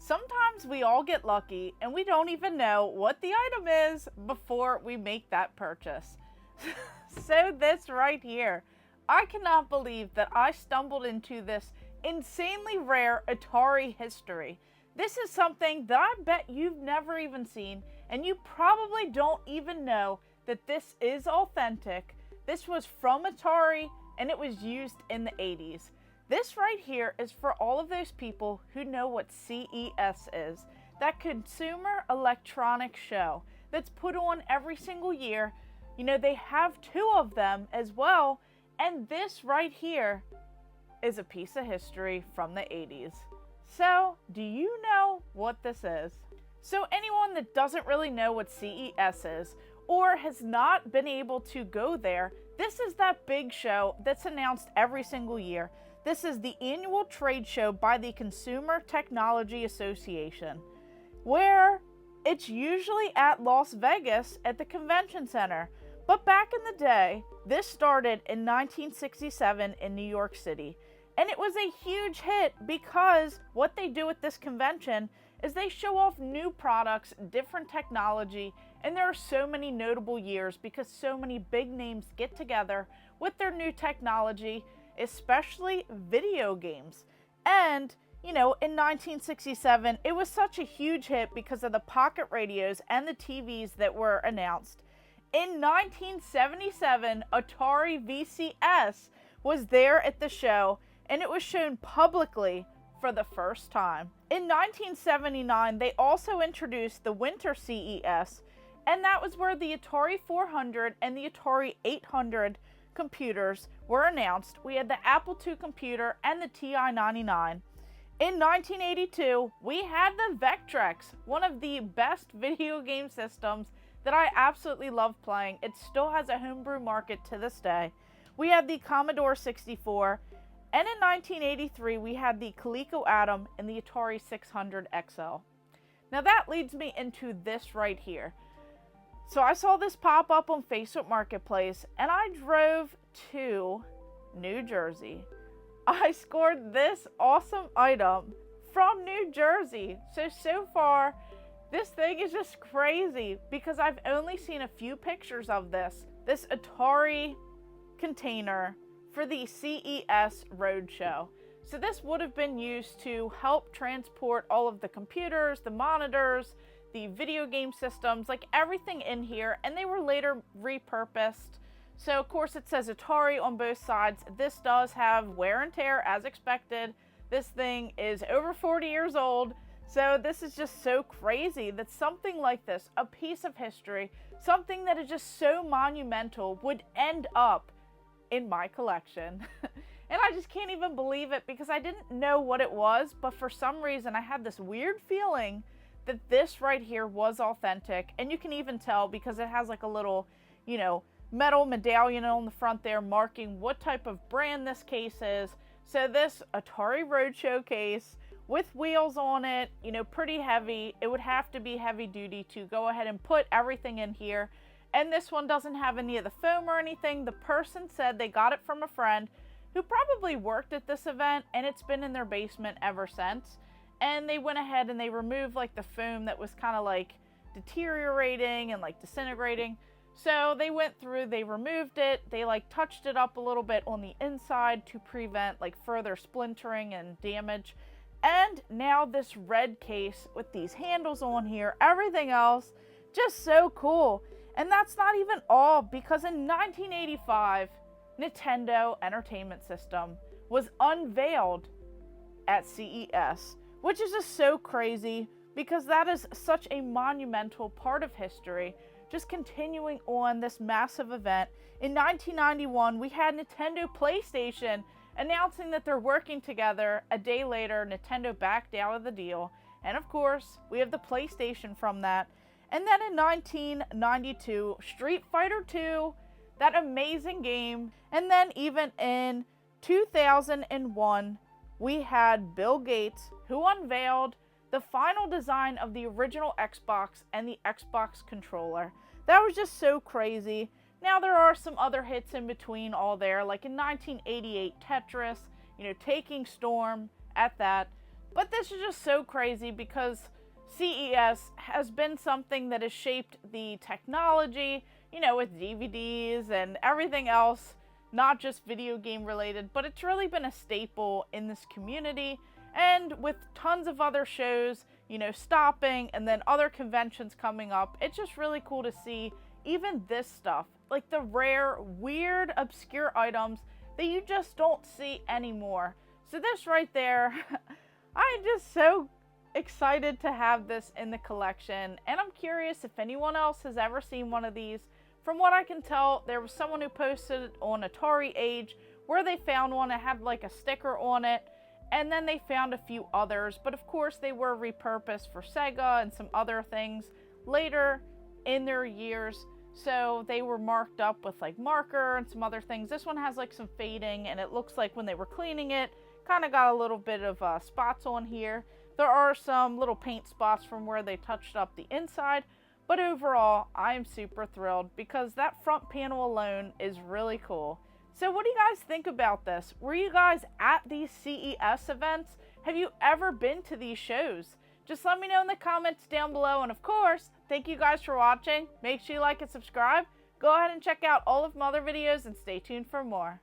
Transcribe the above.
Sometimes we all get lucky and we don't even know what the item is before we make that purchase. So this right here, I cannot believe that I stumbled into this insanely rare Atari history. This is something that I bet you've never even seen, and you probably don't even know that this is authentic. This was from Atari and it was used in the 80s. This right here is for all of those people who know what CES is, that Consumer Electronics Show that's put on every single year. You know, they have 2 of them as well, and this right here is a piece of history from the 80s. So, do you know what this is? So anyone that doesn't really know what CES is, or has not been able to go there, this is that big show that's announced every single year. This is the annual trade show by the Consumer Technology Association, where it's usually at Las Vegas at the Convention Center. But back in the day, this started in 1967 in New York City. And it was a huge hit because what they do at this convention is they show off new products, different technology, and there are so many notable years because so many big names get together with their new technology, especially video games. And, you know, in 1967, it was such a huge hit because of the pocket radios and the TVs that were announced. In 1977, Atari VCS was there at the show, and it was shown publicly for the first time. In 1979, they also introduced the Winter CES, and that was where the Atari 400 and the Atari 800 computers were announced. We had the Apple II computer and the TI-99. In 1982, we had the Vectrex, one of the best video game systems that I absolutely love playing. It still has a homebrew market to this day. We had the Commodore 64, and in 1983, we had the Coleco Atom and the Atari 600 XL. Now that leads me into this right here. So I saw this pop up on Facebook Marketplace, and I drove to New Jersey. I scored this awesome item from New Jersey. So far, this thing is just crazy because I've only seen a few pictures of this Atari container for the CES Roadshow. So this would have been used to help transport all of the computers, the monitors, the video game systems, like everything in here, and they were later repurposed. So of course it says Atari on both sides. This does have wear and tear as expected. This thing is over 40 years old. So this is just so crazy that something like this, a piece of history, something that is just so monumental, would end up in my collection. And I just can't even believe it because I didn't know what it was, but for some reason I had this weird feeling that this right here was authentic. And you can even tell because it has like a little, you know, metal medallion on the front there marking what type of brand this case is. So this Atari Roadshow case with wheels on it, you know, pretty heavy. It would have to be heavy duty to go ahead and put everything in here. And this one doesn't have any of the foam or anything. The person said they got it from a friend who probably worked at this event, and it's been in their basement ever since. And they went ahead and they removed like the foam that was kind of like deteriorating and like disintegrating. So they went through, they removed it, they like touched it up a little bit on the inside to prevent like further splintering and damage. And now this red case with these handles on here, everything else, just so cool. And that's not even all, because in 1985, Nintendo Entertainment System was unveiled at CES, which is just so crazy because that is such a monumental part of history, just continuing on this massive event. In 1991, we had Nintendo PlayStation announcing that they're working together. A day later, Nintendo backed out of the deal. And of course, we have the PlayStation from that. And then in 1992, Street Fighter II, that amazing game. And then even in 2001, we had Bill Gates, who unveiled the final design of the original Xbox and the Xbox controller. That was just so crazy. Now there are some other hits in between all there, like in 1988, Tetris, you know, taking Storm at that. But this is just so crazy because CES has been something that has shaped the technology, you know, with DVDs and everything else, not just video game related, but it's really been a staple in this community. And with tons of other shows, you know, stopping and then other conventions coming up, it's just really cool to see even this stuff, like the rare, weird, obscure items that you just don't see anymore. So this right there, I'm just so excited to have this in the collection, and I'm curious if anyone else has ever seen one of these. From what I can tell, there was someone who posted on Atari Age where they found one that had like a sticker on it, and then they found a few others, but of course they were repurposed for Sega and some other things later in their years, so they were marked up with like marker and some other things. This one has like some fading, and it looks like when they were cleaning it, kind of got a little bit of spots on here. There are some little paint spots from where they touched up the inside, but overall, I'm super thrilled because that front panel alone is really cool. So what do you guys think about this? Were you guys at these CES events? Have you ever been to these shows? Just let me know in the comments down below, and of course, thank you guys for watching. Make sure you like and subscribe. Go ahead and check out all of my other videos and stay tuned for more.